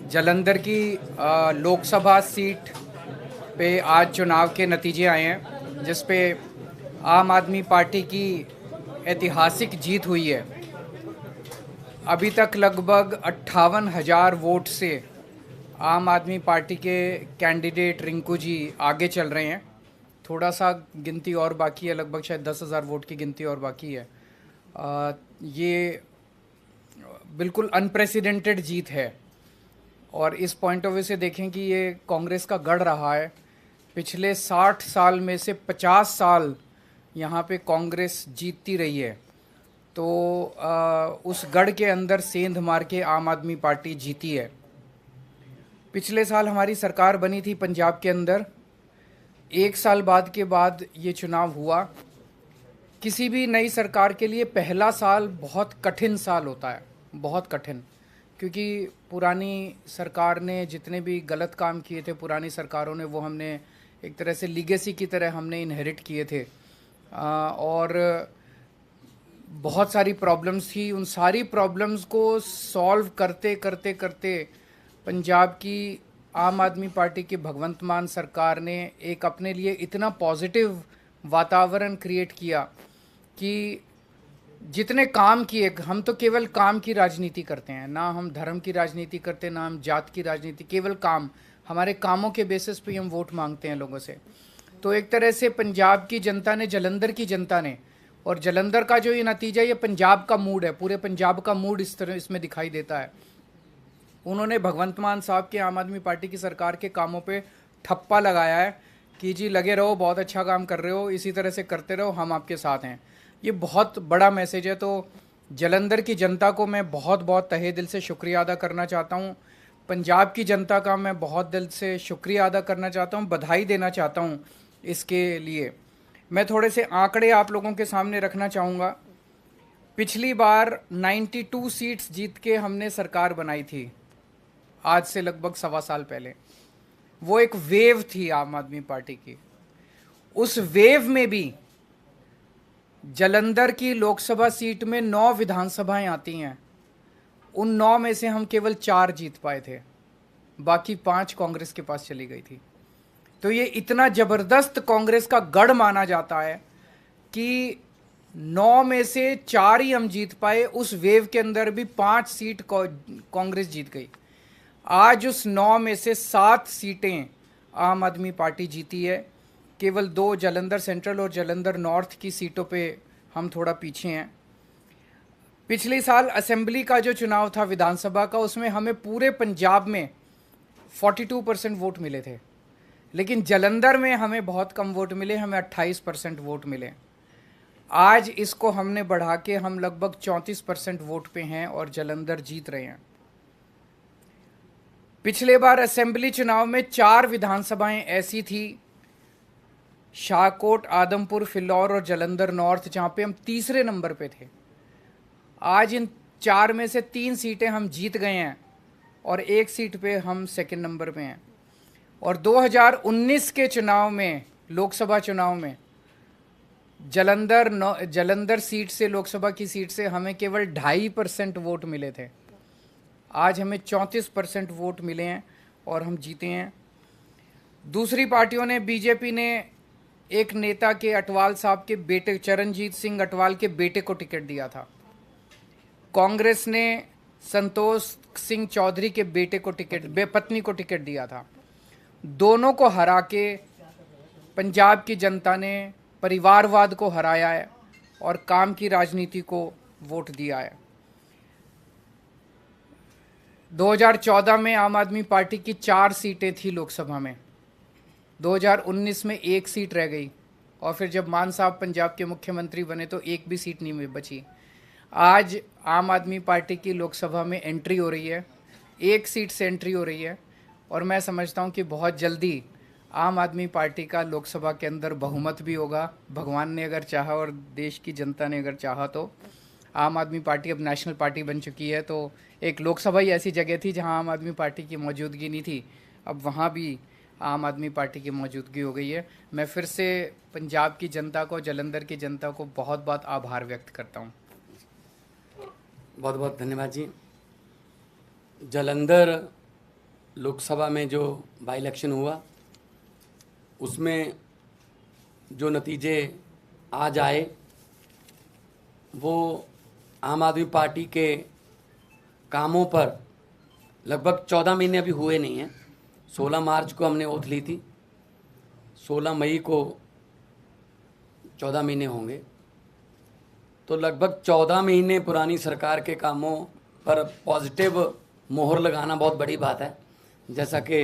जालंधर की लोकसभा सीट पे आज चुनाव के नतीजे आए हैं, जिस पे आम आदमी पार्टी की ऐतिहासिक जीत हुई है। अभी तक लगभग 58,000 वोट से आम आदमी पार्टी के कैंडिडेट रिंकू जी आगे चल रहे हैं। थोड़ा सा गिनती और बाकी है, लगभग शायद 10,000 वोट की गिनती और बाकी है। ये बिल्कुल अनप्रेसिडेंटेड जीत है, और इस पॉइंट ऑफ व्यू से देखें कि ये कांग्रेस का गढ़ रहा है। पिछले 60 साल में से 50 साल यहाँ पे कांग्रेस जीतती रही है, तो उस गढ़ के अंदर सेंध मार के आम आदमी पार्टी जीती है। पिछले साल हमारी सरकार बनी थी पंजाब के अंदर। एक साल बाद के बाद ये चुनाव हुआ। किसी भी नई सरकार के लिए पहला साल बहुत कठिन साल होता है, बहुत कठिन, क्योंकि पुरानी सरकार ने जितने भी गलत काम किए थे, पुरानी सरकारों ने, वो हमने एक तरह से लीगेसी की तरह हमने इनहेरिट किए थे। और बहुत सारी प्रॉब्लम्स थी। उन सारी प्रॉब्लम्स को सॉल्व करते करते करते पंजाब की आम आदमी पार्टी की भगवंत मान सरकार ने एक अपने लिए इतना पॉजिटिव वातावरण क्रिएट किया कि जितने काम किए, हम तो केवल काम की राजनीति करते हैं, ना हम धर्म की राजनीति करते, ना हम जात की राजनीति, केवल काम। हमारे कामों के बेसिस पे हम वोट मांगते हैं लोगों से। तो एक तरह से पंजाब की जनता ने, जालंधर की जनता ने, और जालंधर का जो ये नतीजा, ये पंजाब का मूड है, पूरे पंजाब का मूड इस तरह इसमें दिखाई देता है। उन्होंने भगवंत मान साहब के आम आदमी पार्टी की सरकार के कामों पे ठप्पा लगाया है कि जी लगे रहो, बहुत अच्छा काम कर रहे हो, इसी तरह से करते रहो, हम आपके साथ हैं। ये बहुत बड़ा मैसेज है। तो जालंधर की जनता को मैं बहुत बहुत तहे दिल से शुक्रिया अदा करना चाहता हूँ। पंजाब की जनता का मैं बहुत दिल से शुक्रिया अदा करना चाहता हूँ, बधाई देना चाहता हूँ इसके लिए। मैं थोड़े से आंकड़े आप लोगों के सामने रखना चाहूँगा। पिछली बार 92 सीट्स जीत के हमने सरकार बनाई थी, आज से लगभग 1.25 साल पहले। वो एक वेव थी आम आदमी पार्टी की। उस वेव में भी जालंधर की लोकसभा सीट में 9 विधानसभाएं आती हैं। उन 9 में से हम केवल 4 जीत पाए थे, बाकी 5 कांग्रेस के पास चली गई थी। तो ये इतना जबरदस्त कांग्रेस का गढ़ माना जाता है कि 9 में से 4 ही हम जीत पाए। उस वेव के अंदर भी 5 सीट कांग्रेस जीत गई। आज उस 9 में से 7 सीटें आम आदमी पार्टी जीती है। केवल 2 जालंधर सेंट्रल और जालंधर नॉर्थ की सीटों पे हम थोड़ा पीछे हैं। पिछले साल असेंबली का जो चुनाव था विधानसभा का, उसमें हमें पूरे पंजाब में 42% वोट मिले थे, लेकिन जालंधर में हमें बहुत कम वोट मिले, हमें 28% वोट मिले। आज इसको हमने बढ़ा के हम लगभग 34% वोट पे हैं और जालंधर जीत रहे हैं। पिछले बार असेंबली चुनाव में 4 विधानसभाएं ऐसी थी, शाहकोट, आदमपुर, फिलौर और जालंधर नॉर्थ, जहां पे हम तीसरे नंबर पे थे। आज इन 4 में से 3 सीटें हम जीत गए हैं और 1 सीट पे हम सेकंड नंबर पे हैं। और 2019 के चुनाव में, लोकसभा चुनाव में, जालंधर सीट से, लोकसभा की सीट से हमें केवल 2.5% वोट मिले थे। आज हमें 34% वोट मिले हैं और हम जीते हैं। दूसरी पार्टियों ने, बीजेपी ने एक नेता के, अटवाल साहब के बेटे, चरणजीत सिंह अटवाल के बेटे को टिकट दिया था। कांग्रेस ने संतोष सिंह चौधरी के बेटे को पत्नी को टिकट दिया था। दोनों को हरा के पंजाब की जनता ने परिवारवाद को हराया है और काम की राजनीति को वोट दिया है। 2014 में आम आदमी पार्टी की 4 सीटें थी लोकसभा में। 2019 में 1 सीट रह गई, और फिर जब मान साहब पंजाब के मुख्यमंत्री बने तो 1 भी सीट नहीं बची। आज आम आदमी पार्टी की लोकसभा में एंट्री हो रही है, 1 सीट से एंट्री हो रही है, और मैं समझता हूं कि बहुत जल्दी आम आदमी पार्टी का लोकसभा के अंदर बहुमत भी होगा। भगवान ने अगर चाहा और देश की जनता ने अगर चाहा तो आम आदमी पार्टी अब नेशनल पार्टी बन चुकी है। तो एक लोकसभा ही ऐसी जगह थी जहां आम आदमी पार्टी की मौजूदगी नहीं थी, अब वहां भी आम आदमी पार्टी की मौजूदगी हो गई है। मैं फिर से पंजाब की जनता को, जालंधर की जनता को बहुत बहुत आभार व्यक्त करता हूँ। बहुत बहुत धन्यवाद जी। जालंधर लोकसभा में जो बाई इलेक्शन हुआ उसमें जो नतीजे आज आए वो आम आदमी पार्टी के कामों पर लगभग 14 महीने अभी हुए नहीं हैं। 16 मार्च को हमने ओथ ली थी, 16 मई को 14 महीने होंगे, तो लगभग 14 महीने पुरानी सरकार के कामों पर पॉजिटिव मोहर लगाना बहुत बड़ी बात है। जैसा कि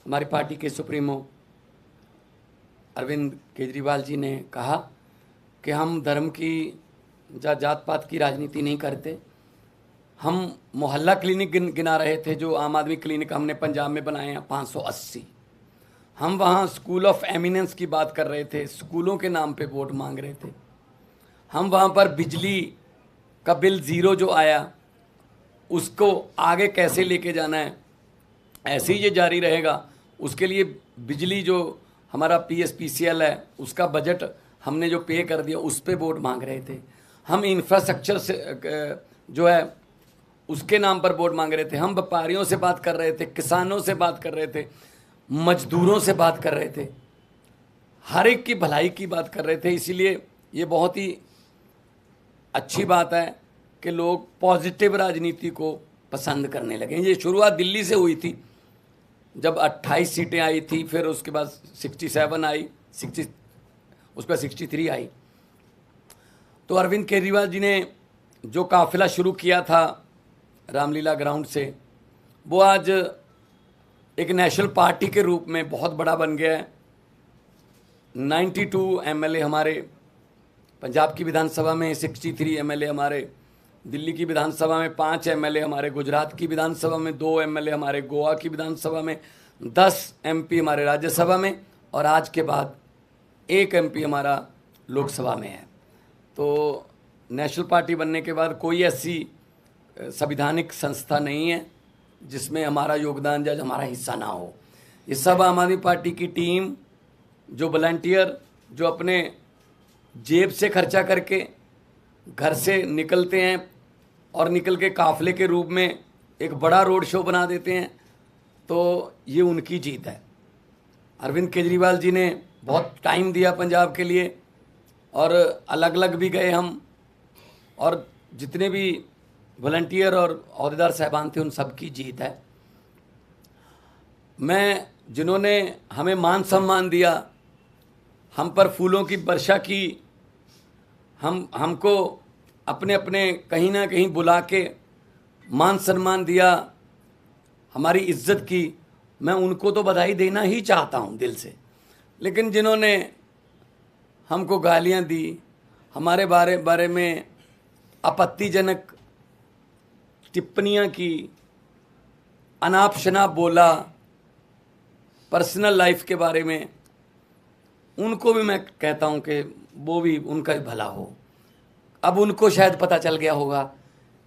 हमारी पार्टी के सुप्रीमो अरविंद केजरीवाल जी ने कहा कि हम धर्म की या जात पात की राजनीति नहीं करते। हम मोहल्ला क्लिनिक गिना रहे थे, जो आम आदमी क्लिनिक हमने पंजाब में बनाए हैं 580। हम वहाँ स्कूल ऑफ एमिनेंस की बात कर रहे थे, स्कूलों के नाम पे वोट मांग रहे थे। हम वहाँ पर बिजली का बिल ज़ीरो जो आया उसको आगे कैसे लेके जाना है, ऐसे ही ये जारी रहेगा, उसके लिए बिजली जो हमारा PSPCL है उसका बजट हमने जो पे कर दिया उस पे वोट मांग रहे थे। हम इंफ्रास्ट्रक्चर से जो है उसके नाम पर वोट मांग रहे थे। हम व्यापारियों से बात कर रहे थे, किसानों से बात कर रहे थे, मजदूरों से बात कर रहे थे, हर एक की भलाई की बात कर रहे थे। इसीलिए ये बहुत ही अच्छी बात है कि लोग पॉजिटिव राजनीति को पसंद करने लगे। ये शुरुआत दिल्ली से हुई थी, जब 28 सीटें आई थी, फिर उसके बाद 67 आई, 60 उस पर 63 आई। तो अरविंद केजरीवाल जी ने जो काफिला शुरू किया था रामलीला ग्राउंड से, वो आज एक नेशनल पार्टी के रूप में बहुत बड़ा बन गया है। 92 MLA हमारे पंजाब की विधानसभा में, 63 MLA हमारे दिल्ली की विधानसभा में, 5 MLA हमारे गुजरात की विधानसभा में, 2 MLA हमारे गोवा की विधानसभा में, 10 MP हमारे राज्यसभा में, और आज के बाद 1 MP हमारा लोकसभा में है। तो नेशनल पार्टी बनने के बाद कोई ऐसी संवैधानिक संस्था नहीं है जिसमें हमारा योगदान या हमारा हिस्सा ना हो। ये सब आम आदमी पार्टी की टीम, जो वॉलंटियर, जो अपने जेब से खर्चा करके घर से निकलते हैं और निकल के काफिले के रूप में एक बड़ा रोड शो बना देते हैं, तो ये उनकी जीत है। अरविंद केजरीवाल जी ने बहुत टाइम दिया पंजाब के लिए, और अलग अलग भी गए हम, और जितने भी वॉलंटियर और अहदेदार साहबान थे उन सब की जीत है। मैं जिन्होंने हमें मान सम्मान दिया, हम पर फूलों की वर्षा की, हमको अपने अपने कहीं ना कहीं बुला के मान सम्मान दिया, हमारी इज्जत की, मैं उनको तो बधाई देना ही चाहता हूँ दिल से। लेकिन जिन्होंने हमको गालियाँ दी, हमारे बारे में आपत्तिजनक टिप्पणियाँ की, अनाप शनाप बोला, पर्सनल लाइफ के बारे में, उनको भी मैं कहता हूँ कि वो भी, उनका भी भला हो। अब उनको शायद पता चल गया होगा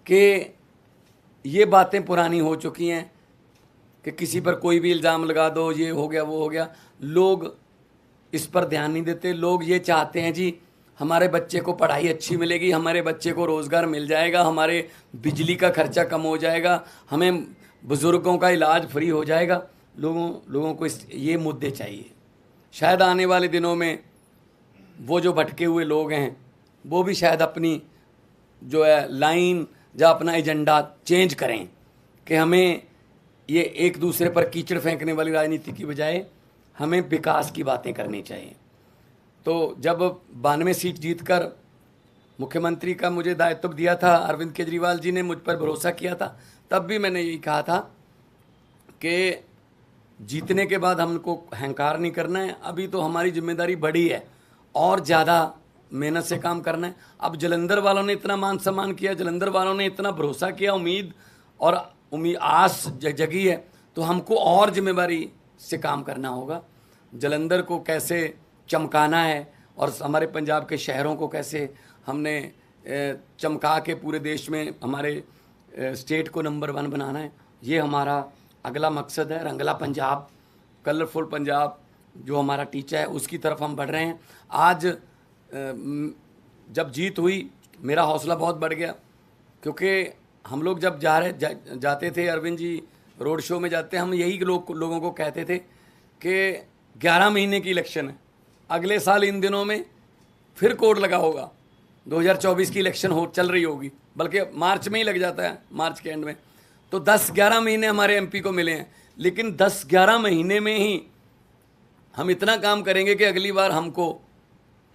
कि ये बातें पुरानी हो चुकी हैं कि किसी पर कोई भी इल्ज़ाम लगा दो, ये हो गया वो हो गया। लोग इस पर ध्यान नहीं देते। लोग ये चाहते हैं जी हमारे बच्चे को पढ़ाई अच्छी मिलेगी, हमारे बच्चे को रोज़गार मिल जाएगा, हमारे बिजली का खर्चा कम हो जाएगा, हमें बुज़ुर्गों का इलाज फ्री हो जाएगा। लोगों को ये मुद्दे चाहिए। शायद आने वाले दिनों में वो जो भटके हुए लोग हैं वो भी शायद अपनी जो है लाइन या अपना एजेंडा चेंज करें कि हमें ये एक दूसरे पर कीचड़ फेंकने वाली राजनीति की बजाय हमें विकास की बातें करनी चाहिए। तो जब 92 सीट जीतकर मुख्यमंत्री का मुझे दायित्व दिया था, अरविंद केजरीवाल जी ने मुझ पर भरोसा किया था, तब भी मैंने यही कहा था कि जीतने के बाद हमको अहंकार नहीं करना है। अभी तो हमारी जिम्मेदारी बड़ी है और ज़्यादा मेहनत से काम करना है। अब जलंधर वालों ने इतना मान सम्मान किया, जलंधर वालों ने इतना भरोसा किया, उम्मीद आस जगी है, तो हमको और जिम्मेदारी से काम करना होगा। जलंधर को कैसे चमकाना है और हमारे पंजाब के शहरों को कैसे हमने चमका के पूरे देश में हमारे स्टेट को नंबर 1 बनाना है, ये हमारा अगला मकसद है। रंगला पंजाब, कलरफुल पंजाब जो हमारा टीचा है, उसकी तरफ हम बढ़ रहे हैं। आज जब जीत हुई मेरा हौसला बहुत बढ़ गया, क्योंकि हम लोग जब जाते थे, अरविंद जी रोड शो में जाते हम यही लोगों को कहते थे कि 11 महीने की इलेक्शन है, अगले साल इन दिनों में फिर कोड लगा होगा, 2024 की इलेक्शन चल रही होगी, बल्कि मार्च में ही लग जाता है, मार्च के एंड में। तो 10-11 महीने हमारे एमपी को मिले हैं, लेकिन 10-11 महीने में ही हम इतना काम करेंगे कि अगली बार हमको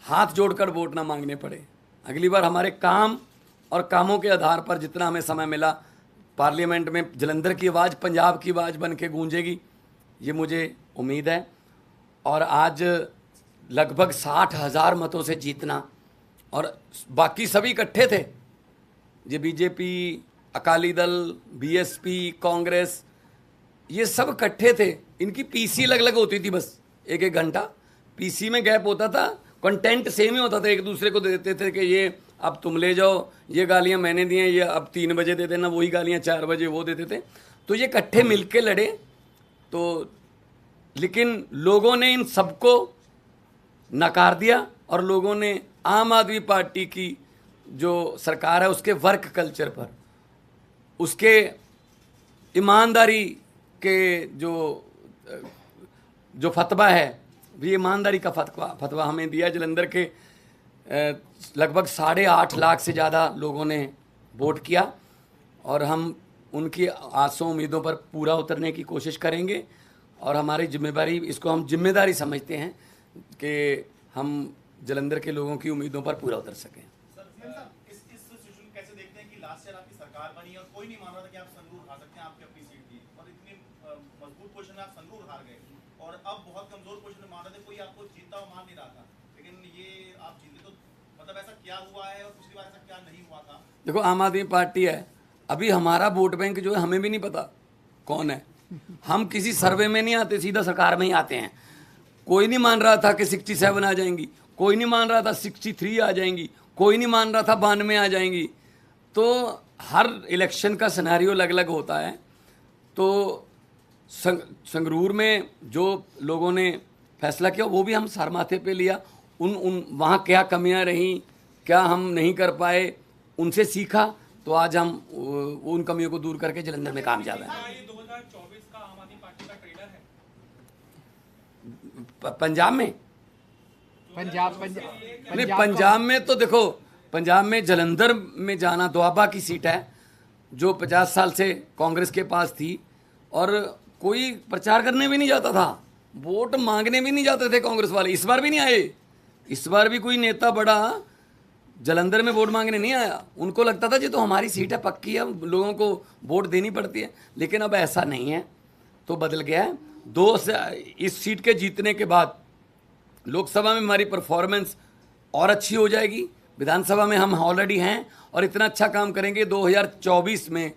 हाथ जोड़कर वोट ना मांगने पड़े। अगली बार हमारे काम और कामों के आधार पर जितना हमें समय मिला, पार्लियामेंट में जलंधर की आवाज़ पंजाब की आवाज़ बन के गूंजेगी, ये मुझे उम्मीद है। और आज लगभग 60,000 मतों से जीतना, और बाकी सभी इकट्ठे थे, ये बीजेपी, अकाली दल, बीएसपी, कांग्रेस, ये सब इकट्ठे थे। इनकी पीसी अलग अलग होती थी, बस 1-1 घंटा पीसी में गैप होता था, कंटेंट सेम ही होता था, एक दूसरे को देते थे कि ये अब तुम ले जाओ, ये गालियां मैंने दी हैं, ये अब 3 बजे दे देना, वही गालियां 4 बजे वो देते थे। तो ये इकट्ठे मिलके लड़े। तो लेकिन लोगों ने इन सबको नकार दिया, और लोगों ने आम आदमी पार्टी की जो सरकार है उसके वर्क कल्चर पर, उसके ईमानदारी के जो फतवा है, ये ईमानदारी का फतवा हमें दिया। जलंधर के लगभग 8.5 लाख से ज़्यादा लोगों ने वोट किया, और हम उनकी आसों उम्मीदों पर पूरा उतरने की कोशिश करेंगे। और हमारी जिम्मेदारी, इसको हम जिम्मेदारी समझते हैं कि हम जलंधर के लोगों की उम्मीदों पर पूरा उतर सकें। इस सिचुएशन कैसे देखते हैं कि लास्ट ईयर आपकी सरकार बनी और कोई नहीं मान रहा था कि आप संगरूर हार सकते हैं, आपकी अपनी सीट थी, और इतनी मजबूत पोजीशन में आप संगरूर हार गए, और अब बहुत कमजोर पोजीशन में मान रहे थे, कोई आपको जीतता हुआ मान नहीं रहा था, लेकिन ये आप जीते। तो मतलब ऐसा क्या हुआ है, और पिछली बार ऐसा क्या नहीं हुआ था? देखो, आम आदमी पार्टी है, अभी हमारा वोट बैंक जो है हमें भी नहीं पता कौन है। हम किसी सर्वे में नहीं आते, सीधा सरकार में ही आते हैं। कोई नहीं मान रहा था कि 67 आ जाएंगी, कोई नहीं मान रहा था 63 आ जाएंगी, कोई नहीं मान रहा था 92 आ जाएंगी। तो हर इलेक्शन का सिनेरियो अलग अलग होता है। तो संगरूर में जो लोगों ने फैसला किया वो भी हम सर माथे पे लिया। उन वहाँ क्या कमियां रहीं, क्या हम नहीं कर पाए, उनसे सीखा। तो आज हम उन कमियों को दूर करके जलंधर में कामयाब हैं। ये 2024 का आम आदमी पार्टी का ट्रेलर है पंजाब में, नहीं पंजाब में तो देखो, पंजाब में जलंधर में जाना दोआबा की सीट है, जो 50 साल से कांग्रेस के पास थी, और कोई प्रचार करने भी नहीं जाता था, वोट मांगने भी नहीं जाते थे कांग्रेस वाले। इस बार भी नहीं आए, इस बार भी कोई नेता बड़ा जलंधर में वोट मांगने नहीं आया। उनको लगता था जी तो हमारी सीट है, पक्की है, लोगों को वोट देनी पड़ती है। लेकिन अब ऐसा नहीं है, तो बदल गया है। इस सीट के जीतने के बाद लोकसभा में हमारी परफॉर्मेंस और अच्छी हो जाएगी, विधानसभा में हम ऑलरेडी हैं, और इतना अच्छा काम करेंगे 2024 में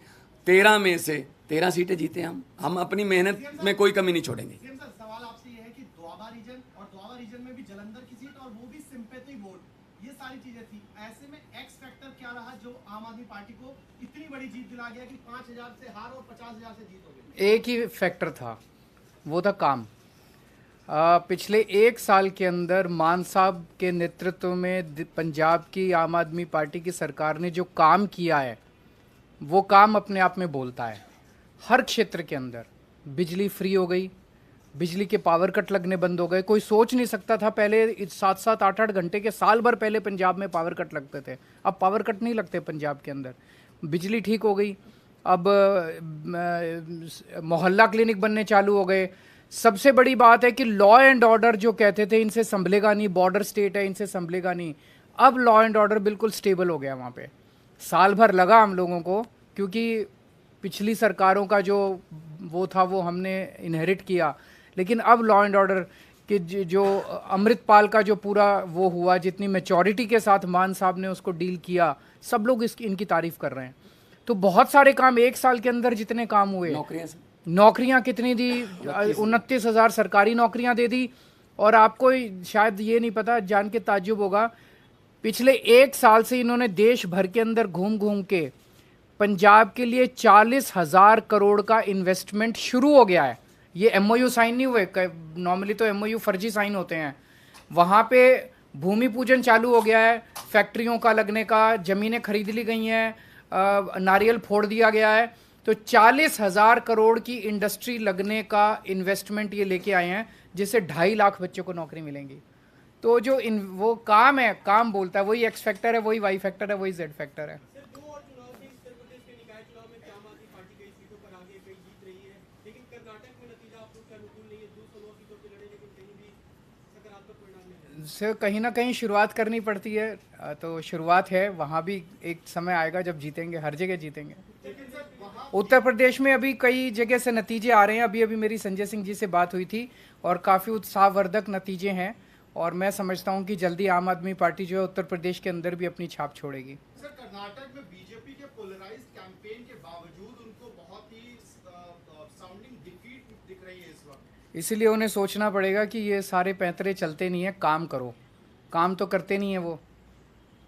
13 में से 13 सीटें जीते हम अपनी मेहनत में कोई कमी नहीं छोड़ेंगे। सवाल आपसे ये है कि दोआबा रीजन, और दोआबा रीजन में भी जलंधर की सीट, और वो भी सिंपैथी वोट, ये सारी चीजें थी। ऐसे में एक्स फैक्टर क्या रहा जो आम आदमी पार्टी को इतनी बड़ी जीत दिला गया कि 5,000 से हार और 50,000 से जीत हो गई? एक ही फैक्टर था, वो था काम। पिछले 1 साल के अंदर मान साहब के नेतृत्व में पंजाब की आम आदमी पार्टी की सरकार ने जो काम किया है, वो काम अपने आप में बोलता है। हर क्षेत्र के अंदर बिजली फ्री हो गई, बिजली के पावर कट लगने बंद हो गए। कोई सोच नहीं सकता था पहले 7-7, 8-8 घंटे के, साल भर पहले पंजाब में पावर कट लगते थे, अब पावर कट नहीं लगते पंजाब के अंदर। बिजली ठीक हो गई, अब मोहल्ला क्लिनिक बनने चालू हो गए। सबसे बड़ी बात है कि लॉ एंड ऑर्डर जो कहते थे इनसे संभलेगा नहीं, बॉर्डर स्टेट है इनसे संभलेगा नहीं, अब लॉ एंड ऑर्डर बिल्कुल स्टेबल हो गया वहाँ पे। साल भर लगा हम लोगों को, क्योंकि पिछली सरकारों का जो वो था वो हमने इनहेरिट किया, लेकिन अब लॉ एंड ऑर्डर के जो अमृतपाल का जो पूरा वो हुआ, जितनी मैच्योरिटी के साथ मान साहब ने उसको डील किया, सब लोग इनकी तारीफ कर रहे हैं। तो बहुत सारे काम 1 साल के अंदर जितने काम हुए, नौकरियां कितनी दी, 29,000 सरकारी नौकरियां दे दी। और आपको शायद ये नहीं पता, जान के ताज्जुब होगा, पिछले 1 साल से इन्होंने देश भर के अंदर घूम घूम के पंजाब के लिए 40,000 करोड़ का इन्वेस्टमेंट शुरू हो गया है। ये एमओयू साइन नहीं हुए, नॉर्मली तो एमओयू फर्जी साइन होते हैं। वहाँ पे भूमि पूजन चालू हो गया है, फैक्ट्रियों का लगने का, ज़मीनें खरीद ली गई हैं, नारियल फोड़ दिया गया है। तो 40,000 करोड़ की इंडस्ट्री लगने का इन्वेस्टमेंट ये लेके आए हैं, जिससे 2.5 लाख बच्चों को नौकरी मिलेंगी। तो जो वो काम है, काम बोलता है, वही एक्स फैक्टर है, वही वाई फैक्टर है, वही जेड फैक्टर है। सर, 2 और चुनाव थे उत्तर प्रदेश के निकाय चुनाव में आम आदमी पार्टी कई सीटों पर आगे कई जीत रही है, लेकिन कर्नाटक में नतीजा आप लोग के अनुकूल नहीं है। 209 सीटों पे लड़े लेकिन कहीं भी सकारात्मक परिणाम नहीं है। से कहीं ना कहीं शुरुआत करनी पड़ती है, तो शुरुआत है, वहाँ भी एक समय आएगा जब जीतेंगे, हर जगह जीतेंगे। उत्तर प्रदेश में अभी कई जगह से नतीजे आ रहे हैं। अभी अभी मेरी संजय सिंह जी से बात हुई थी और काफ़ी उत्साहवर्धक नतीजे हैं, और मैं समझता हूं कि जल्दी आम आदमी पार्टी जो है उत्तर प्रदेश के अंदर भी अपनी छाप छोड़ेगी। सर, कर्नाटक में बीजेपी के पोलराइज्ड कैंपेन के बावजूद उनको बहुत ही साउंडिंग डिफीट दिख रही है इस वक्त। इसीलिए उन्हें सोचना पड़ेगा कि ये सारे पैंतरे चलते नहीं है, काम करो। काम तो करते नहीं है वो,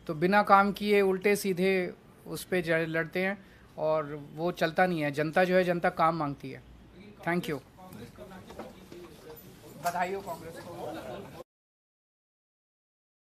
तो बिना काम किए उल्टे सीधे उस पर लड़ते हैं, और वो चलता नहीं है। जनता जो है, जनता काम मांगती है। Thank you. बधाई हो कांग्रेस को।